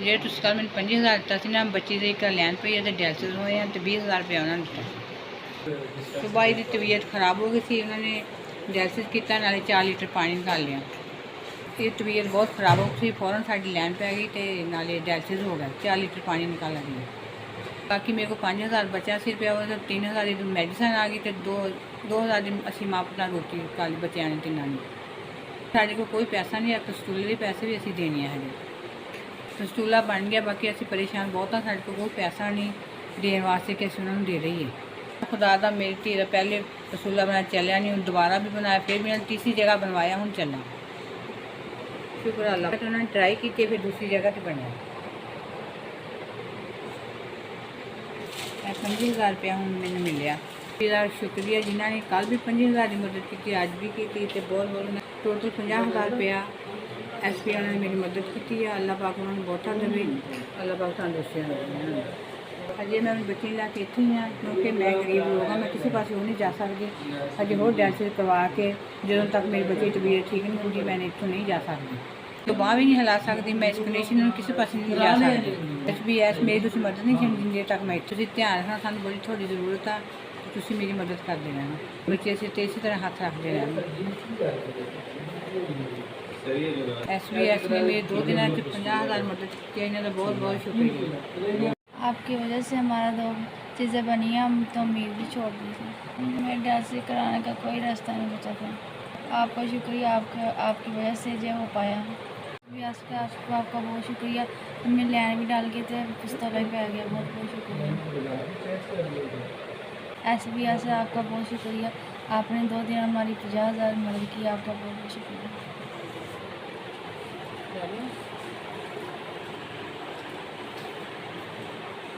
ਜਿਹੜੇ ਤੁਸੀਂ ਕੱਲ੍ਹ ਮੈਨੂੰ 25,000 ਦਿੱਤਾ ਸੀ ਨਾ, ਬੱਚੀ ਦੇ ਇੱਕ ਲੈਣ ਪਈ ਹੈ ਤੇ ਡਾਇਲਸਿਸ ਹੋਏ ਆ ਤੇ 20,000 ਰੁਪਇਆ ਉਹਨਾਂ ਨੇ ਦਿੱਤਾ। ਸੁਬਾਈ ਦੀ ਤਬੀਅਤ ਖਰਾਬ ਹੋ ਗਈ ਸੀ, ਉਹਨਾਂ ਨੇ ਡਾਇਲਸਿਸ ਕੀਤਾ, ਨਾਲੇ 4 ਲੀਟਰ ਪਾਣੀ ਨਿਕਾਲ ਲਿਆ। ਇਹ ਤਬੀਅਤ ਬਹੁਤ ਖਰਾਬ ਹੋ ਗਈ ਸੀ, ਫੌਰਨ ਸਾਡੀ ਲੈਣ ਪੈ ਗਈ ਤੇ ਨਾਲੇ ਡਾਇਲਸਿਸ ਹੋ ਗਿਆ, 4 ਲੀਟਰ ਪਾਣੀ ਨਿਕਾਲ ਲਿਆ। ਬਾਕੀ ਮੇਰੇ ਕੋਲ 5,000 ਬਚਿਆ ਸੀ ਰੁਪਇਆ, ਉਹ 3,000 ਦੀ ਮੈਡੀਸਨ ਆ ਗਈ ਤੇ 2,000 ਦੀ ਅਸੀਂ ਮਾਂ ਪੁੱਤਾਂ ਰੋਟੀ ਕੱਲ੍ਹ ਬੱਚਿਆਂ ਨੇ ਤਿੰਨਾਂ ਨੇ। ਸਾਡੇ ਕੋਲ ਕੋਈ ਪੈਸਾ ਨਹੀਂ ਹੈ, ਕਸਟੂਲੇ ਦੇ ਪੈਸੇ ਵੀ ਅਸੀਂ ਦੇਣੇ ਆ ਹਜੇ। ਕਸਟੂਲਾ ਬਣ ਗਿਆ, ਬਾਕੀ ਅਸੀਂ ਪਰੇਸ਼ਾਨ ਬਹੁਤ ਹਾਂ, ਸਾਡੇ ਕੋਲ ਕੋਈ ਪੈਸਾ ਨਹੀਂ ਦੇਣ ਵਾਸਤੇ ਕਿ ਅਸੀਂ ਉਹਨਾਂ ਨੂੰ ਦੇ ਦਈਏ। ਖੁਦਾ ਦਾ ਮੇਰੀ ਧੀ ਦਾ ਪਹਿਲੇ ਕਸੂਲਾ ਬਣਾਇਆ ਚੱਲਿਆ ਨਹੀਂ, ਹੁਣ ਦੁਬਾਰਾ ਵੀ ਬਣਾਇਆ, ਫਿਰ ਵੀ ਤੀਸਰੀ ਜਗ੍ਹਾ ਬਣਵਾਇਆ, ਹੁਣ ਚੱਲਾਂ। ਸ਼ੁਕਰ ਅੱਲਾਹ, ਉਹਨਾਂ ਨੇ ਟਰਾਈ ਕੀਤੀ, ਫਿਰ ਦੂਸਰੀ ਜਗ੍ਹਾ 'ਤੇ ਬਣਿਆ। 25,000 ਰੁਪਇਆ ਹੁਣ ਮੈਨੂੰ ਮਿਲਿਆ। ਇਹਦਾ ਸ਼ੁਕਰੀਆ ਜਿਨ੍ਹਾਂ ਨੇ ਕੱਲ੍ਹ ਵੀ 25,000 ਦੀ ਮਦਦ ਕੀਤੀ, ਅੱਜ ਵੀ ਕੀਤੀ ਤੇ ਬਹੁਤ ਬਹੁਤ ਟੋਟਲ 50,000 ਰੁਪਇਆ SP ਉਹਨਾਂ ਨੇ ਮੇਰੀ ਮਦਦ ਕੀਤੀ ਹੈ। ਅੱਲਾਹ ਪਾਕ ਉਹਨਾਂ ਨੂੰ ਬਹੁਤਾ ਦੇਵੇ, ਅੱਲਾਹ ਪਾਕ ਤੰਦਰੁਸਤੀਆਂ ਦੇਵੇ। ਅਜੇ ਮੈਂ ਆਪਣੀ ਬੱਚੀ ਲੈ ਕੇ ਇੱਥੇ ਹੀ ਹਾਂ, ਕਿਉਂਕਿ ਮੈਂ ਗਰੀਬ ਲੋਕ ਹਾਂ, ਮੈਂ ਕਿਸੇ ਪਾਸੇ ਉਹ ਨਹੀਂ ਜਾ ਸਕਦੀ। ਅਜੇ ਹੋਰ ਡਾਇਲਸਿਸ ਕਰਵਾ ਕੇ ਜਦੋਂ ਤੱਕ ਮੇਰੀ ਬੱਚੀ ਦੀ ਤਬੀਅਤ ਠੀਕ ਨਹੀਂ ਹੁੰਦੀ, ਮੈਂ ਇੱਥੋਂ ਨਹੀਂ ਜਾ ਸਕਦੀ। तो बाँह भी नहीं हिला सकती मैं, इस कंडीशन में किसी पास नहीं जा सकती। SBS मेरी तुम मदद नहीं जिंदे तक मैं इतने ध्यान रखना, सानू बड़ी थोड़ी जरूरत है, तुम मेरी मदद करते रहना। बच्चे असीं ते इसी तरह हाथ रखते रहना। SBS ने मेरे 2 दिन 50,000 मदद की, इन्हों का बहुत बहुत शुक्रिया। आपकी वजह से हमारा 2 चीज़ें बनी हैं, हम तो उम्मीद भी छोड़ दी थी। मेरे डायलिसिस कराने का कोई रास्ता नहीं बचा था। आपका शुक्रिया, आपकी वजह से जो हो पाया। आपका बहुत शुक्रिया। हमने लैन भी डाल के थे, पिस्तौल भी पै गया, बहुत बहुत शुक्रिया। SBS से आपका बहुत शुक्रिया, आपने 2 दिन हमारी 50,000 मदद की, आपका बहुत बहुत शुक्रिया।